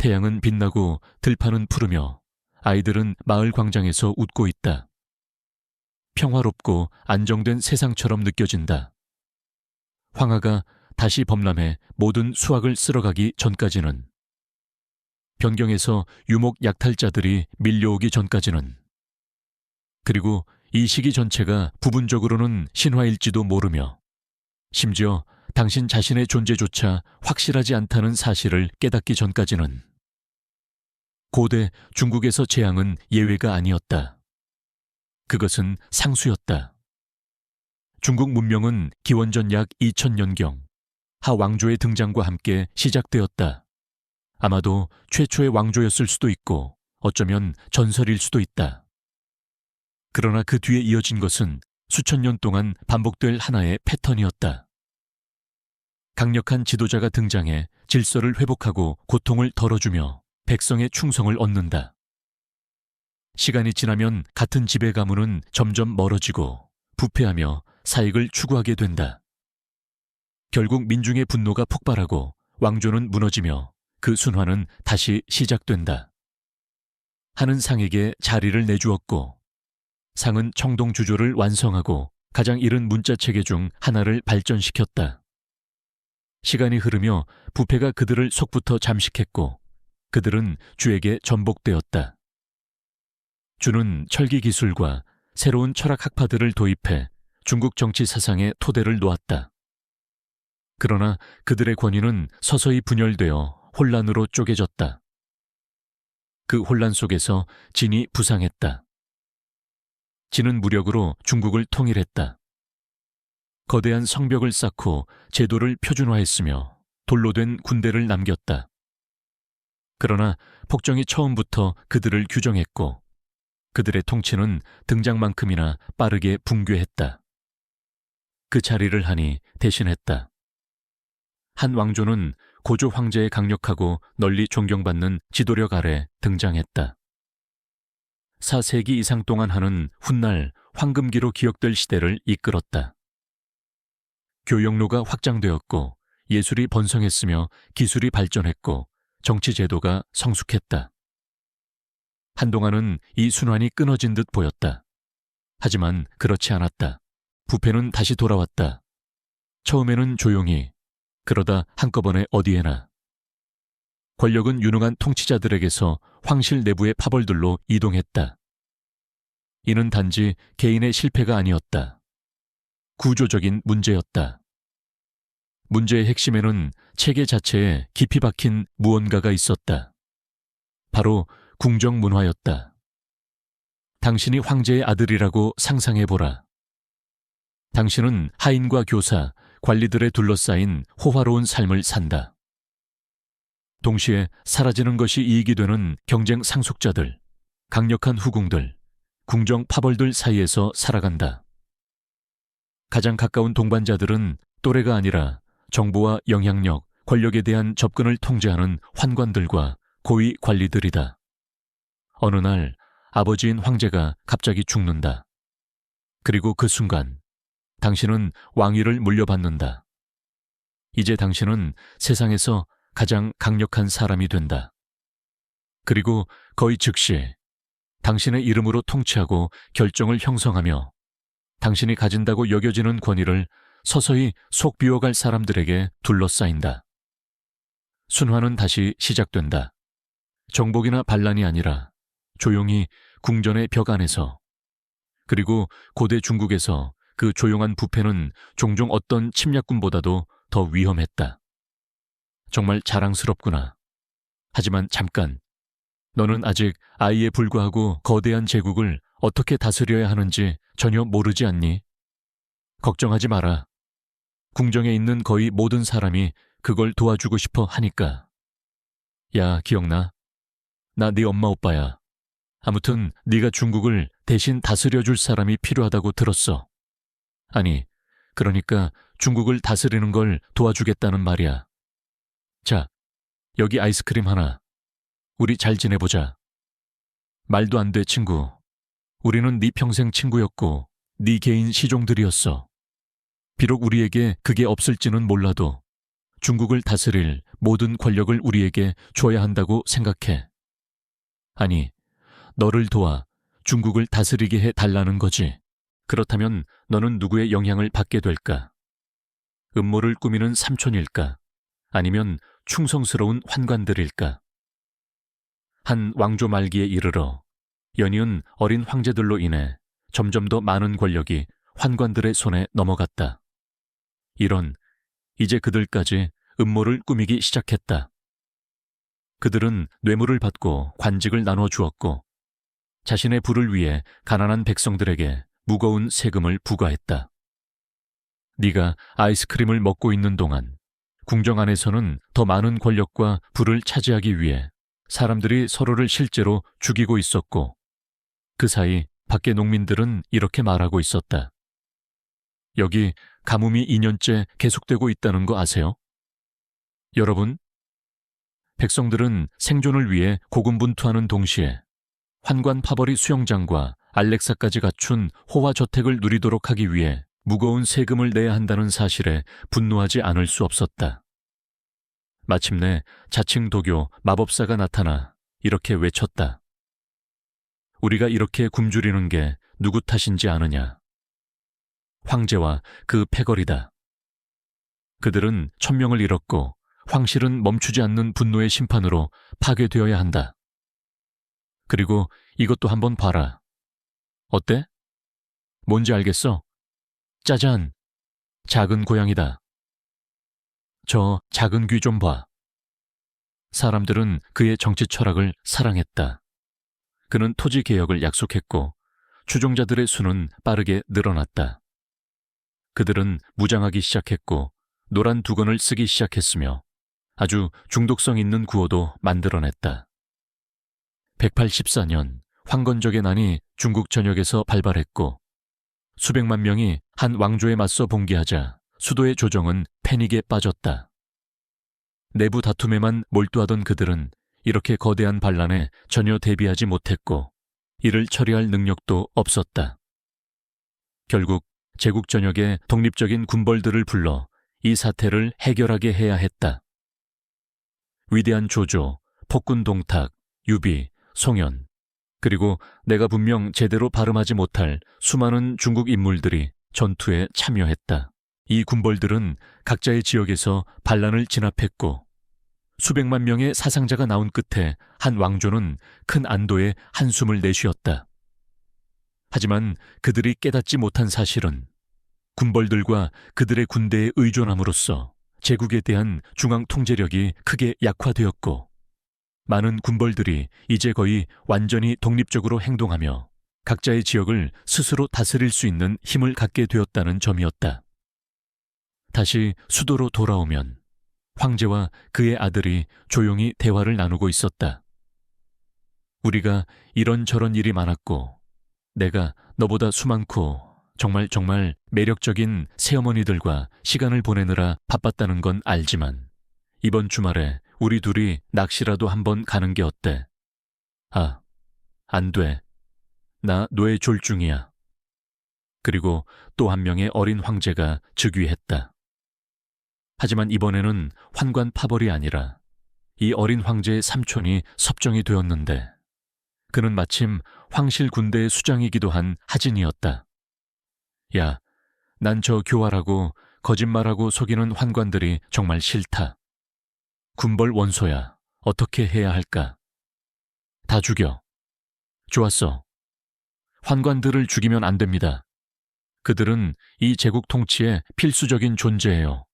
태양은 빛나고 들판은 푸르며 아이들은 마을 광장에서 웃고 있다. 평화롭고 안정된 세상처럼 느껴진다. 황하가 다시 범람해 모든 수확을 쓸어가기 전까지는, 변경에서 유목 약탈자들이 밀려오기 전까지는, 그리고 이 시기 전체가 부분적으로는 신화일지도 모르며 심지어 당신 자신의 존재조차 확실하지 않다는 사실을 깨닫기 전까지는 고대 중국에서 재앙은 예외가 아니었다. 그것은 상수였다. 중국 문명은 기원전 약 2000년경 하 왕조의 등장과 함께 시작되었다. 아마도 최초의 왕조였을 수도 있고 어쩌면 전설일 수도 있다. 그러나 그 뒤에 이어진 것은 수천 년 동안 반복될 하나의 패턴이었다. 강력한 지도자가 등장해 질서를 회복하고 고통을 덜어주며 백성의 충성을 얻는다. 시간이 지나면 같은 지배 가문은 점점 멀어지고 부패하며 사익을 추구하게 된다. 결국 민중의 분노가 폭발하고 왕조는 무너지며 그 순환은 다시 시작된다. 하는 상에게 자리를 내주었고 상은 청동주조를 완성하고 가장 이른 문자체계 중 하나를 발전시켰다. 시간이 흐르며 부패가 그들을 속부터 잠식했고 그들은 주에게 전복되었다. 주는 철기 기술과 새로운 철학 학파들을 도입해 중국 정치 사상의 토대를 놓았다. 그러나 그들의 권위는 서서히 분열되어 혼란으로 쪼개졌다. 그 혼란 속에서 진이 부상했다. 진은 무력으로 중국을 통일했다. 거대한 성벽을 쌓고 제도를 표준화했으며 돌로 된 군대를 남겼다. 그러나 폭정이 처음부터 그들을 규정했고 그들의 통치는 등장만큼이나 빠르게 붕괴했다. 그 자리를 하니 대신했다. 한 왕조는 고조 황제의 강력하고 널리 존경받는 지도력 아래 등장했다. 4세기 이상 동안 하는 훗날 황금기로 기억될 시대를 이끌었다. 교역로가 확장되었고 예술이 번성했으며 기술이 발전했고 정치 제도가 성숙했다. 한동안은 이 순환이 끊어진 듯 보였다. 하지만 그렇지 않았다. 부패는 다시 돌아왔다. 처음에는 조용히, 그러다 한꺼번에 어디에나. 권력은 유능한 통치자들에게서 황실 내부의 파벌들로 이동했다. 이는 단지 개인의 실패가 아니었다. 구조적인 문제였다. 문제의 핵심에는 체계 자체에 깊이 박힌 무언가가 있었다. 바로 궁정 문화였다. 당신이 황제의 아들이라고 상상해보라. 당신은 하인과 교사, 관리들에 둘러싸인 호화로운 삶을 산다. 동시에 사라지는 것이 이익이 되는 경쟁 상속자들, 강력한 후궁들, 궁정 파벌들 사이에서 살아간다. 가장 가까운 동반자들은 또래가 아니라 정보와 영향력, 권력에 대한 접근을 통제하는 환관들과 고위 관리들이다. 어느 날 아버지인 황제가 갑자기 죽는다. 그리고 그 순간 당신은 왕위를 물려받는다. 이제 당신은 세상에서 가장 강력한 사람이 된다. 그리고 거의 즉시 당신의 이름으로 통치하고 결정을 형성하며 당신이 가진다고 여겨지는 권위를 서서히 속 비워갈 사람들에게 둘러싸인다. 순환은 다시 시작된다. 정복이나 반란이 아니라 조용히 궁전의 벽 안에서, 그리고 고대 중국에서 그 조용한 부패는 종종 어떤 침략군보다도 더 위험했다. 정말 자랑스럽구나. 하지만 잠깐, 너는 아직 아이에 불과하고 거대한 제국을 어떻게 다스려야 하는지 전혀 모르지 않니? 걱정하지 마라. 궁정에 있는 거의 모든 사람이 그걸 도와주고 싶어 하니까. 야, 기억나? 나 네 엄마 오빠야. 아무튼 네가 중국을 대신 다스려줄 사람이 필요하다고 들었어. 아니, 그러니까 중국을 다스리는 걸 도와주겠다는 말이야. 자, 여기 아이스크림 하나. 우리 잘 지내보자. 말도 안 돼, 친구. 우리는 네 평생 친구였고 네 개인 시종들이었어. 비록 우리에게 그게 없을지는 몰라도 중국을 다스릴 모든 권력을 우리에게 줘야 한다고 생각해. 아니, 너를 도와 중국을 다스리게 해 달라는 거지. 그렇다면 너는 누구의 영향을 받게 될까? 음모를 꾸미는 삼촌일까? 아니면 충성스러운 환관들일까? 한 왕조 말기에 이르러 연이은 어린 황제들로 인해 점점 더 많은 권력이 환관들의 손에 넘어갔다. 이제 그들까지 음모를 꾸미기 시작했다. 그들은 뇌물을 받고 관직을 나눠 주었고 자신의 부를 위해 가난한 백성들에게 무거운 세금을 부과했다. 네가 아이스크림을 먹고 있는 동안 궁정 안에서는 더 많은 권력과 부를 차지하기 위해 사람들이 서로를 실제로 죽이고 있었고 그 사이 밖의 농민들은 이렇게 말하고 있었다. 여기 가뭄이 2년째 계속되고 있다는 거 아세요? 여러분, 백성들은 생존을 위해 고군분투하는 동시에 환관 파버리 수영장과 알렉사까지 갖춘 호화 저택을 누리도록 하기 위해 무거운 세금을 내야 한다는 사실에 분노하지 않을 수 없었다. 마침내 자칭 도교 마법사가 나타나 이렇게 외쳤다. 우리가 이렇게 굶주리는 게 누구 탓인지 아느냐? 황제와 그 패거리다. 그들은 천명을 잃었고 황실은 멈추지 않는 분노의 심판으로 파괴되어야 한다. 그리고 이것도 한번 봐라. 어때? 뭔지 알겠어? 짜잔! 작은 고양이다. 저 작은 귀 좀 봐. 사람들은 그의 정치 철학을 사랑했다. 그는 토지 개혁을 약속했고 추종자들의 수는 빠르게 늘어났다. 그들은 무장하기 시작했고 노란 두건을 쓰기 시작했으며 아주 중독성 있는 구호도 만들어냈다. 184년 황건적의 난이 중국 전역에서 발발했고 수백만 명이 한 왕조에 맞서 봉기하자 수도의 조정은 패닉에 빠졌다. 내부 다툼에만 몰두하던 그들은 이렇게 거대한 반란에 전혀 대비하지 못했고 이를 처리할 능력도 없었다. 결국 제국 전역에 독립적인 군벌들을 불러 이 사태를 해결하게 해야 했다. 위대한 조조, 폭군 동탁, 유비, 송현, 그리고 내가 분명 제대로 발음하지 못할 수많은 중국 인물들이 전투에 참여했다. 이 군벌들은 각자의 지역에서 반란을 진압했고 수백만 명의 사상자가 나온 끝에 한 왕조는 큰 안도의 한숨을 내쉬었다. 하지만 그들이 깨닫지 못한 사실은 군벌들과 그들의 군대에 의존함으로써 제국에 대한 중앙 통제력이 크게 약화되었고 많은 군벌들이 이제 거의 완전히 독립적으로 행동하며 각자의 지역을 스스로 다스릴 수 있는 힘을 갖게 되었다는 점이었다. 다시 수도로 돌아오면 황제와 그의 아들이 조용히 대화를 나누고 있었다. 우리가 이런저런 일이 많았고 내가 너보다 수많고 정말 매력적인 새어머니들과 시간을 보내느라 바빴다는 건 알지만 이번 주말에 우리 둘이 낚시라도 한번 가는 게 어때? 아, 안 돼. 나 뇌 졸중이야. 그리고 또 한 명의 어린 황제가 즉위했다. 하지만 이번에는 환관 파벌이 아니라 이 어린 황제의 삼촌이 섭정이 되었는데 그는 마침 황실 군대의 수장이기도 한 하진이었다. 야, 난 저 교활하고 거짓말하고 속이는 환관들이 정말 싫다. 군벌 원소야. 어떻게 해야 할까? 다 죽여. 좋았어. 환관들을 죽이면 안 됩니다. 그들은 이 제국 통치에 필수적인 존재예요.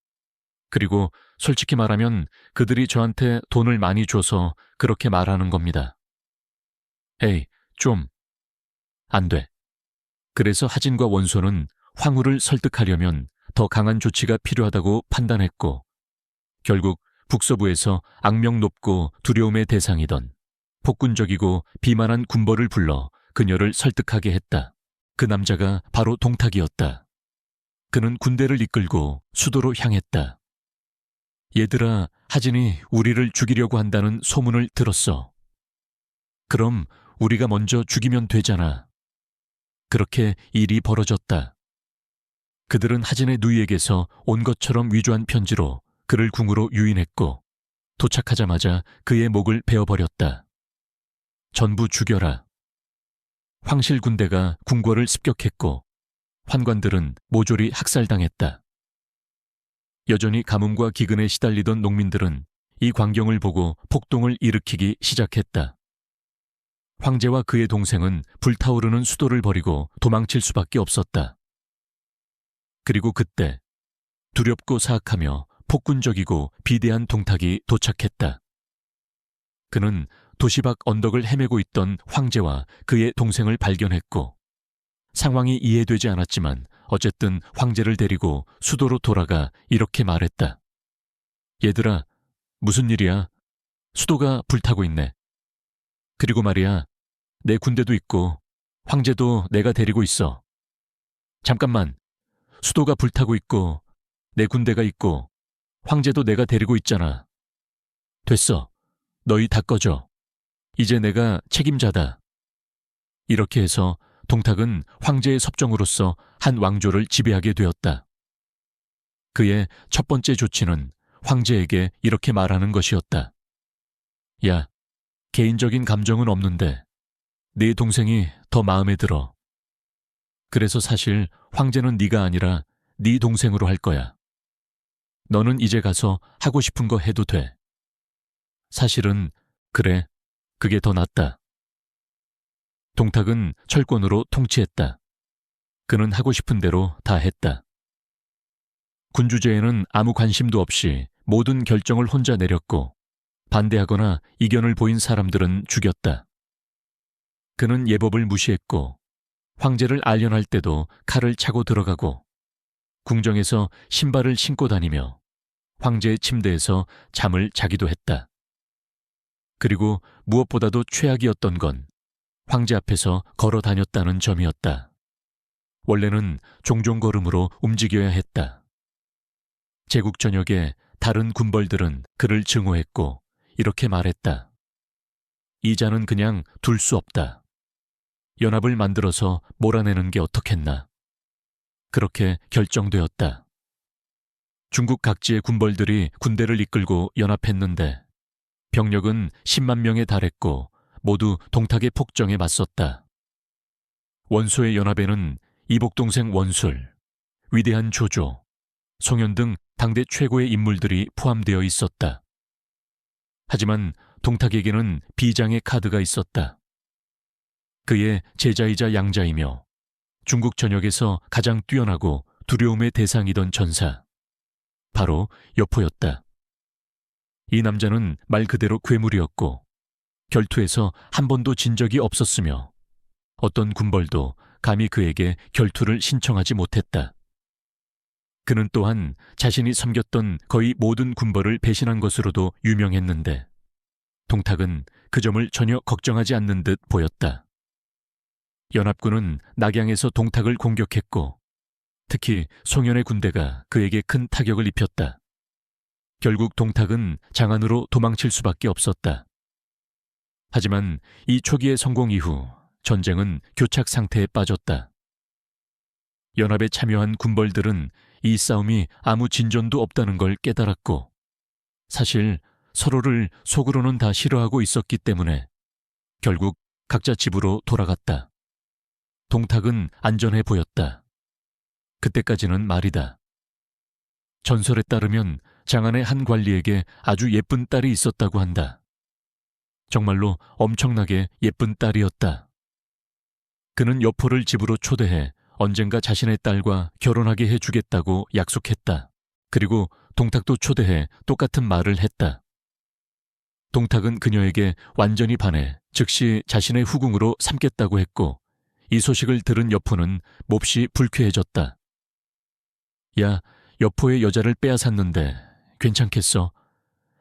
그리고 솔직히 말하면 그들이 저한테 돈을 많이 줘서 그렇게 말하는 겁니다. 에이, 좀. 안 돼. 그래서 하진과 원소는 황후를 설득하려면 더 강한 조치가 필요하다고 판단했고 결국 북서부에서 악명 높고 두려움의 대상이던 폭군적이고 비만한 군벌을 불러 그녀를 설득하게 했다. 그 남자가 바로 동탁이었다. 그는 군대를 이끌고 수도로 향했다. 얘들아, 하진이 우리를 죽이려고 한다는 소문을 들었어. 그럼 우리가 먼저 죽이면 되잖아. 그렇게 일이 벌어졌다. 그들은 하진의 누이에게서 온 것처럼 위조한 편지로 그를 궁으로 유인했고 도착하자마자 그의 목을 베어버렸다. 전부 죽여라. 황실 군대가 궁궐을 습격했고 환관들은 모조리 학살당했다. 여전히 가뭄과 기근에 시달리던 농민들은 이 광경을 보고 폭동을 일으키기 시작했다. 황제와 그의 동생은 불타오르는 수도를 버리고 도망칠 수밖에 없었다. 그리고 그때 두렵고 사악하며 폭군적이고 비대한 동탁이 도착했다. 그는 도시 밖 언덕을 헤매고 있던 황제와 그의 동생을 발견했고 상황이 이해되지 않았지만 어쨌든 황제를 데리고 수도로 돌아가 이렇게 말했다. 얘들아, 무슨 일이야? 수도가 불타고 있네. 그리고 말이야, 내 군대도 있고 황제도 내가 데리고 있어. 잠깐만, 수도가 불타고 있고 내 군대가 있고 황제도 내가 데리고 있잖아. 됐어. 너희 다 꺼져. 이제 내가 책임자다. 이렇게 해서 동탁은 황제의 섭정으로서 한 왕조를 지배하게 되었다. 그의 첫 번째 조치는 황제에게 이렇게 말하는 것이었다. 야, 개인적인 감정은 없는데 네 동생이 더 마음에 들어. 그래서 사실 황제는 네가 아니라 네 동생으로 할 거야. 너는 이제 가서 하고 싶은 거 해도 돼. 사실은 그래, 그게 더 낫다. 동탁은 철권으로 통치했다. 그는 하고 싶은 대로 다 했다. 군주제에는 아무 관심도 없이 모든 결정을 혼자 내렸고 반대하거나 이견을 보인 사람들은 죽였다. 그는 예법을 무시했고 황제를 알련할 때도 칼을 차고 들어가고 궁정에서 신발을 신고 다니며 황제의 침대에서 잠을 자기도 했다. 그리고 무엇보다도 최악이었던 건 황제 앞에서 걸어 다녔다는 점이었다. 원래는 종종 걸음으로 움직여야 했다. 제국 전역에 다른 군벌들은 그를 증오했고 이렇게 말했다. 이 자는 그냥 둘 수 없다. 연합을 만들어서 몰아내는 게 어떻겠나. 그렇게 결정되었다. 중국 각지의 군벌들이 군대를 이끌고 연합했는데 병력은 10만 명에 달했고 모두 동탁의 폭정에 맞섰다. 원소의 연합에는 이복동생 원술, 위대한 조조, 송현 등 당대 최고의 인물들이 포함되어 있었다. 하지만 동탁에게는 비장의 카드가 있었다. 그의 제자이자 양자이며 중국 전역에서 가장 뛰어나고 두려움의 대상이던 전사, 바로 여포였다. 이 남자는 말 그대로 괴물이었고 결투에서 한 번도 진 적이 없었으며 어떤 군벌도 감히 그에게 결투를 신청하지 못했다. 그는 또한 자신이 섬겼던 거의 모든 군벌을 배신한 것으로도 유명했는데 동탁은 그 점을 전혀 걱정하지 않는 듯 보였다. 연합군은 낙양에서 동탁을 공격했고 특히 송현의 군대가 그에게 큰 타격을 입혔다. 결국 동탁은 장안으로 도망칠 수밖에 없었다. 하지만 이 초기의 성공 이후 전쟁은 교착 상태에 빠졌다. 연합에 참여한 군벌들은 이 싸움이 아무 진전도 없다는 걸 깨달았고 사실 서로를 속으로는 다 싫어하고 있었기 때문에 결국 각자 집으로 돌아갔다. 동탁은 안전해 보였다. 그때까지는 말이다. 전설에 따르면 장안의 한 관리에게 아주 예쁜 딸이 있었다고 한다. 정말로 엄청나게 예쁜 딸이었다. 그는 여포를 집으로 초대해 언젠가 자신의 딸과 결혼하게 해주겠다고 약속했다. 그리고 동탁도 초대해 똑같은 말을 했다. 동탁은 그녀에게 완전히 반해 즉시 자신의 후궁으로 삼겠다고 했고 이 소식을 들은 여포는 몹시 불쾌해졌다. 야, 여포의 여자를 빼앗았는데 괜찮겠어?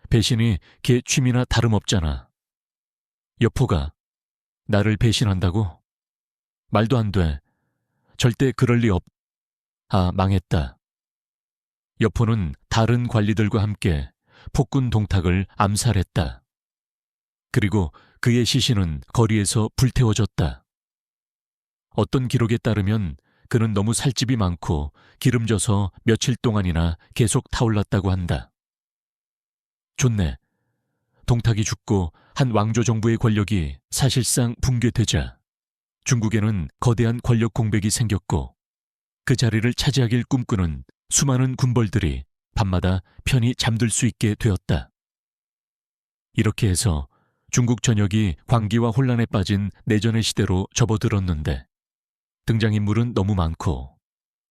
배신이 걔 취미나 다름없잖아. 여포가 나를 배신한다고? 말도 안 돼. 절대 그럴 리 없... 아, 망했다. 여포는 다른 관리들과 함께 폭군 동탁을 암살했다. 그리고 그의 시신은 거리에서 불태워졌다. 어떤 기록에 따르면 그는 너무 살집이 많고 기름져서 며칠 동안이나 계속 타올랐다고 한다. 좋네. 동탁이 죽고 한 왕조 정부의 권력이 사실상 붕괴되자 중국에는 거대한 권력 공백이 생겼고 그 자리를 차지하길 꿈꾸는 수많은 군벌들이 밤마다 편히 잠들 수 있게 되었다. 이렇게 해서 중국 전역이 광기와 혼란에 빠진 내전의 시대로 접어들었는데 등장인물은 너무 많고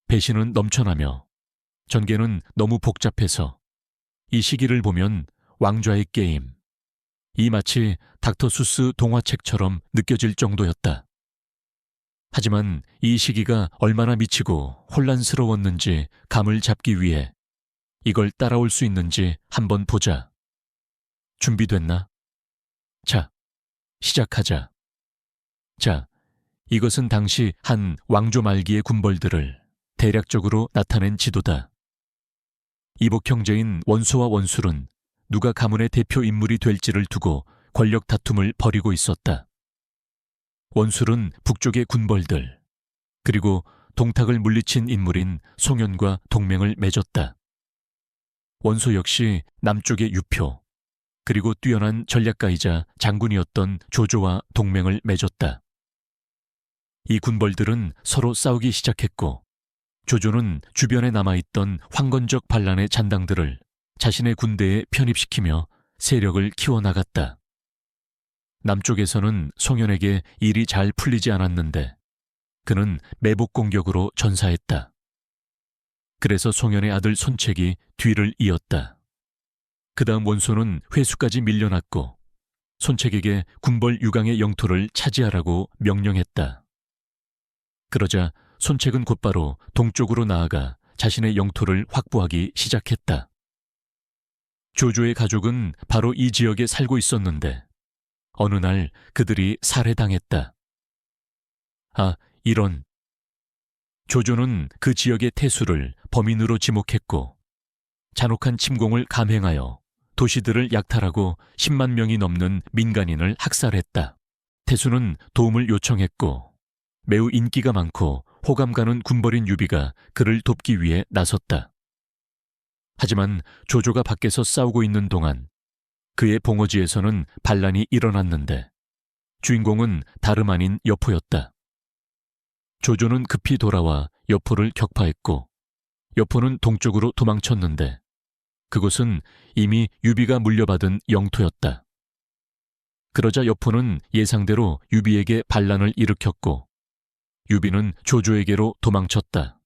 배신은 넘쳐나며 전개는 너무 복잡해서 이 시기를 보면 왕좌의 게임, 이 마치 닥터 수스 동화책처럼 느껴질 정도였다. 하지만 이 시기가 얼마나 미치고 혼란스러웠는지 감을 잡기 위해 이걸 따라올 수 있는지 한번 보자. 준비됐나? 자, 시작하자. 자, 이것은 당시 한 왕조 말기의 군벌들을 대략적으로 나타낸 지도다. 이복 형제인 원소와 원술은 누가 가문의 대표 인물이 될지를 두고 권력 다툼을 벌이고 있었다. 원술은 북쪽의 군벌들, 그리고 동탁을 물리친 인물인 송현과 동맹을 맺었다. 원소 역시 남쪽의 유표, 그리고 뛰어난 전략가이자 장군이었던 조조와 동맹을 맺었다. 이 군벌들은 서로 싸우기 시작했고 조조는 주변에 남아있던 황건적 반란의 잔당들을 자신의 군대에 편입시키며 세력을 키워나갔다. 남쪽에서는 송현에게 일이 잘 풀리지 않았는데 그는 매복 공격으로 전사했다. 그래서 송현의 아들 손책이 뒤를 이었다. 그 다음 원소는 회수까지 밀려났고 손책에게 군벌 유강의 영토를 차지하라고 명령했다. 그러자 손책은 곧바로 동쪽으로 나아가 자신의 영토를 확보하기 시작했다. 조조의 가족은 바로 이 지역에 살고 있었는데 어느 날 그들이 살해당했다. 아, 이런. 조조는 그 지역의 태수를 범인으로 지목했고 잔혹한 침공을 감행하여 도시들을 약탈하고 10만 명이 넘는 민간인을 학살했다. 태수는 도움을 요청했고 매우 인기가 많고 호감 가는 군벌인 유비가 그를 돕기 위해 나섰다. 하지만 조조가 밖에서 싸우고 있는 동안 그의 봉어지에서는 반란이 일어났는데 주인공은 다름 아닌 여포였다. 조조는 급히 돌아와 여포를 격파했고 여포는 동쪽으로 도망쳤는데 그곳은 이미 유비가 물려받은 영토였다. 그러자 여포는 예상대로 유비에게 반란을 일으켰고 유비는 조조에게로 도망쳤다.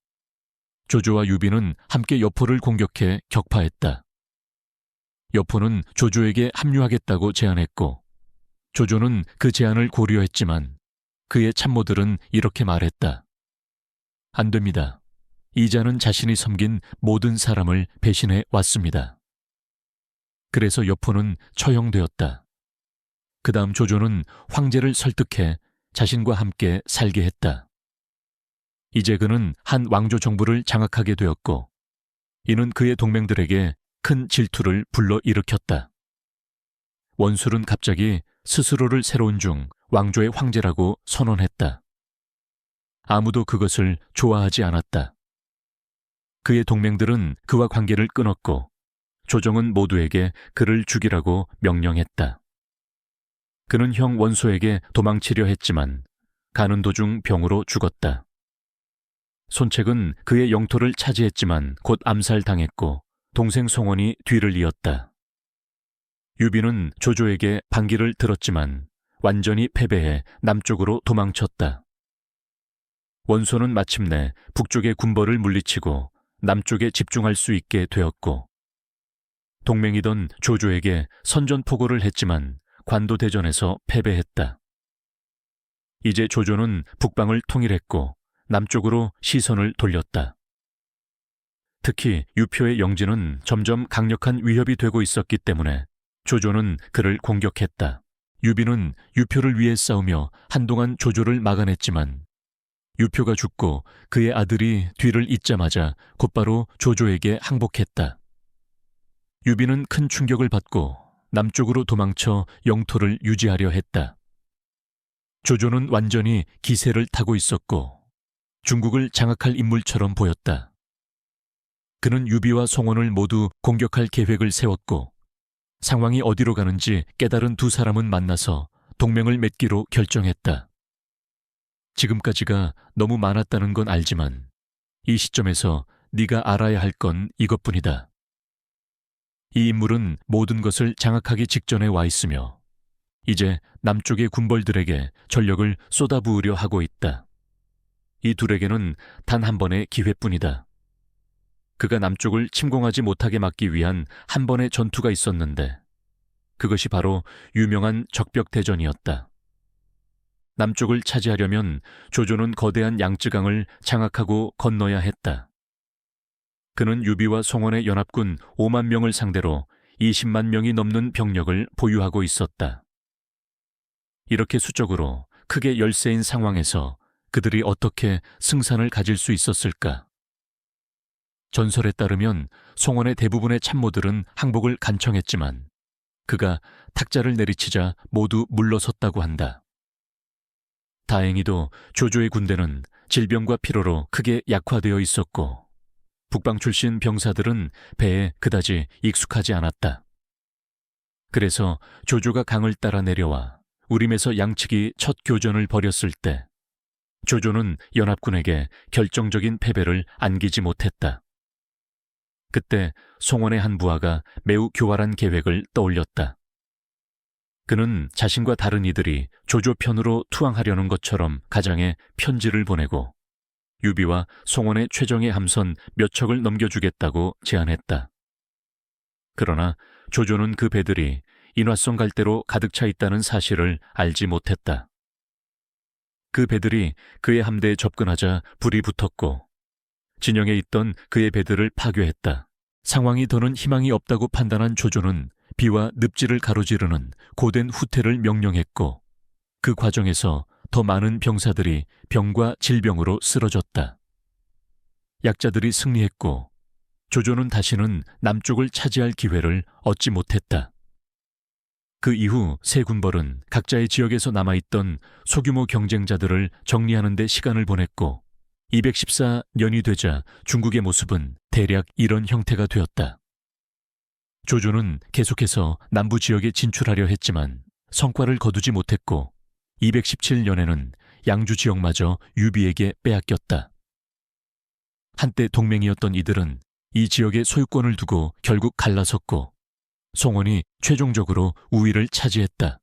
조조와 유비는 함께 여포를 공격해 격파했다. 여포는 조조에게 합류하겠다고 제안했고 조조는 그 제안을 고려했지만 그의 참모들은 이렇게 말했다. 안 됩니다. 이자는 자신이 섬긴 모든 사람을 배신해 왔습니다. 그래서 여포는 처형되었다. 그 다음 조조는 황제를 설득해 자신과 함께 살게 했다. 이제 그는 한 왕조 정부를 장악하게 되었고 이는 그의 동맹들에게 큰 질투를 불러일으켰다. 원술은 갑자기 스스로를 새로운 중 왕조의 황제라고 선언했다. 아무도 그것을 좋아하지 않았다. 그의 동맹들은 그와 관계를 끊었고 조정은 모두에게 그를 죽이라고 명령했다. 그는 형 원소에게 도망치려 했지만 가는 도중 병으로 죽었다. 손책은 그의 영토를 차지했지만 곧 암살당했고 동생 송원이 뒤를 이었다. 유비는 조조에게 반기를 들었지만 완전히 패배해 남쪽으로 도망쳤다. 원소는 마침내 북쪽의 군벌을 물리치고 남쪽에 집중할 수 있게 되었고 동맹이던 조조에게 선전포고를 했지만 관도대전에서 패배했다. 이제 조조는 북방을 통일했고 남쪽으로 시선을 돌렸다. 특히 유표의 영진은 점점 강력한 위협이 되고 있었기 때문에 조조는 그를 공격했다. 유비는 유표를 위해 싸우며 한동안 조조를 막아냈지만 유표가 죽고 그의 아들이 뒤를 잇자마자 곧바로 조조에게 항복했다. 유비는 큰 충격을 받고 남쪽으로 도망쳐 영토를 유지하려 했다. 조조는 완전히 기세를 타고 있었고 중국을 장악할 인물처럼 보였다. 그는 유비와 송원을 모두 공격할 계획을 세웠고 상황이 어디로 가는지 깨달은 두 사람은 만나서 동맹을 맺기로 결정했다. 지금까지가 너무 많았다는 건 알지만 이 시점에서 네가 알아야 할 건 이것뿐이다. 이 인물은 모든 것을 장악하기 직전에 와 있으며 이제 남쪽의 군벌들에게 전력을 쏟아부으려 하고 있다. 이 둘에게는 단 한 번의 기회뿐이다. 그가 남쪽을 침공하지 못하게 막기 위한 한 번의 전투가 있었는데 그것이 바로 유명한 적벽대전이었다. 남쪽을 차지하려면 조조는 거대한 양쯔강을 장악하고 건너야 했다. 그는 유비와 송원의 연합군 5만 명을 상대로 20만 명이 넘는 병력을 보유하고 있었다. 이렇게 수적으로 크게 열세인 상황에서 그들이 어떻게 승산을 가질 수 있었을까? 전설에 따르면 송원의 대부분의 참모들은 항복을 간청했지만 그가 탁자를 내리치자 모두 물러섰다고 한다. 다행히도 조조의 군대는 질병과 피로로 크게 약화되어 있었고 북방 출신 병사들은 배에 그다지 익숙하지 않았다. 그래서 조조가 강을 따라 내려와 우림에서 양측이 첫 교전을 벌였을 때 조조는 연합군에게 결정적인 패배를 안기지 못했다. 그때 송원의 한 부하가 매우 교활한 계획을 떠올렸다. 그는 자신과 다른 이들이 조조 편으로 투항하려는 것처럼 가장에 편지를 보내고 유비와 송원의 최정예 함선 몇 척을 넘겨주겠다고 제안했다. 그러나 조조는 그 배들이 인화성 갈대로 가득 차 있다는 사실을 알지 못했다. 그 배들이 그의 함대에 접근하자 불이 붙었고 진영에 있던 그의 배들을 파괴했다. 상황이 더는 희망이 없다고 판단한 조조는 비와 늪지를 가로지르는 고된 후퇴를 명령했고 그 과정에서 더 많은 병사들이 병과 질병으로 쓰러졌다. 약자들이 승리했고 조조는 다시는 남쪽을 차지할 기회를 얻지 못했다. 그 이후 세 군벌은 각자의 지역에서 남아있던 소규모 경쟁자들을 정리하는 데 시간을 보냈고 214년이 되자 중국의 모습은 대략 이런 형태가 되었다. 조조는 계속해서 남부 지역에 진출하려 했지만 성과를 거두지 못했고 217년에는 양주 지역마저 유비에게 빼앗겼다. 한때 동맹이었던 이들은 이 지역의 소유권을 두고 결국 갈라섰고 송원이 최종적으로 우위를 차지했다.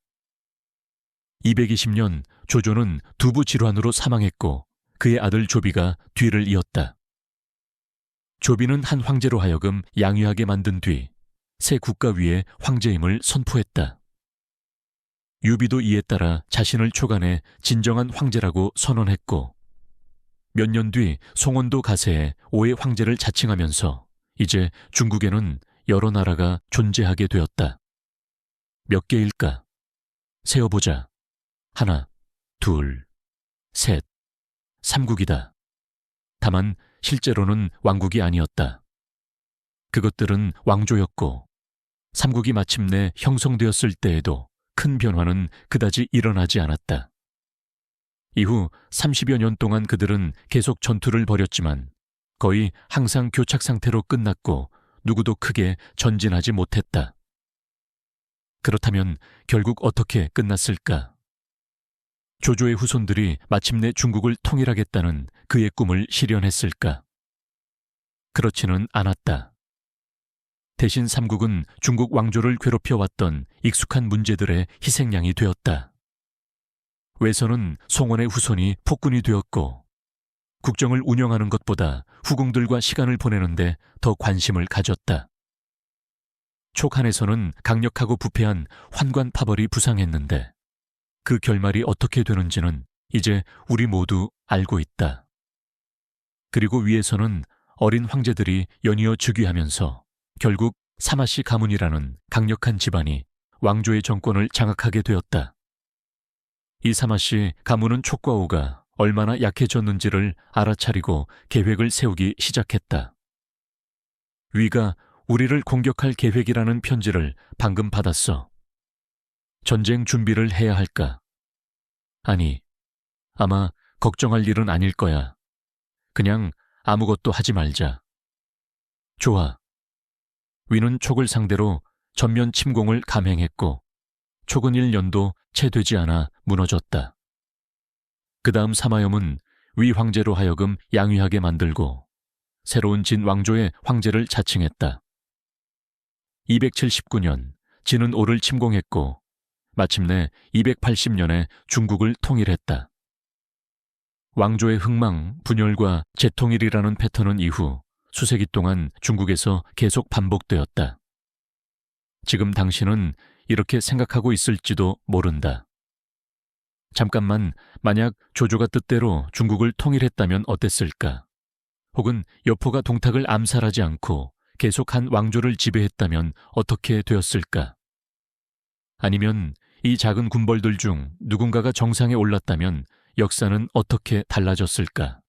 220년 조조는 두부 질환으로 사망했고 그의 아들 조비가 뒤를 이었다. 조비는 한 황제로 하여금 양위하게 만든 뒤 새 국가 위에 황제임을 선포했다. 유비도 이에 따라 자신을 초간해 진정한 황제라고 선언했고 몇 년 뒤 송원도 가세에 5의 황제를 자칭하면서 이제 중국에는 여러 나라가 존재하게 되었다. 몇 개일까? 세어보자. 하나, 둘, 셋, 3국이다. 다만 실제로는 왕국이 아니었다. 그것들은 왕조였고 3국이 마침내 형성되었을 때에도 큰 변화는 그다지 일어나지 않았다. 이후 30여 년 동안 그들은 계속 전투를 벌였지만 거의 항상 교착 상태로 끝났고 누구도 크게 전진하지 못했다. 그렇다면 결국 어떻게 끝났을까? 조조의 후손들이 마침내 중국을 통일하겠다는 그의 꿈을 실현했을까? 그렇지는 않았다. 대신 삼국은 중국 왕조를 괴롭혀왔던 익숙한 문제들의 희생양이 되었다. 외선은 송원의 후손이 폭군이 되었고 국정을 운영하는 것보다 후궁들과 시간을 보내는데 더 관심을 가졌다. 촉한에서는 강력하고 부패한 환관 파벌이 부상했는데 그 결말이 어떻게 되는지는 이제 우리 모두 알고 있다. 그리고 위에서는 어린 황제들이 연이어 즉위하면서 결국 사마씨 가문이라는 강력한 집안이 왕조의 정권을 장악하게 되었다. 이 사마씨 가문은 촉과 오가 얼마나 약해졌는지를 알아차리고 계획을 세우기 시작했다. 위가 우리를 공격할 계획이라는 편지를 방금 받았어. 전쟁 준비를 해야 할까? 아니, 아마 걱정할 일은 아닐 거야. 그냥 아무것도 하지 말자. 좋아. 위는 촉을 상대로 전면 침공을 감행했고 초근 1년도 채 되지 않아 무너졌다. 그 다음 사마염은 위 황제로 하여금 양위하게 만들고 새로운 진 왕조의 황제를 자칭했다. 279년 진은 오를 침공했고 마침내 280년에 중국을 통일했다. 왕조의 흥망, 분열과 재통일이라는 패턴은 이후 수세기 동안 중국에서 계속 반복되었다. 지금 당신은 이렇게 생각하고 있을지도 모른다. 잠깐만 만약 조조가 뜻대로 중국을 통일했다면 어땠을까? 혹은 여포가 동탁을 암살하지 않고 계속 한 왕조를 지배했다면 어떻게 되었을까? 아니면 이 작은 군벌들 중 누군가가 정상에 올랐다면 역사는 어떻게 달라졌을까?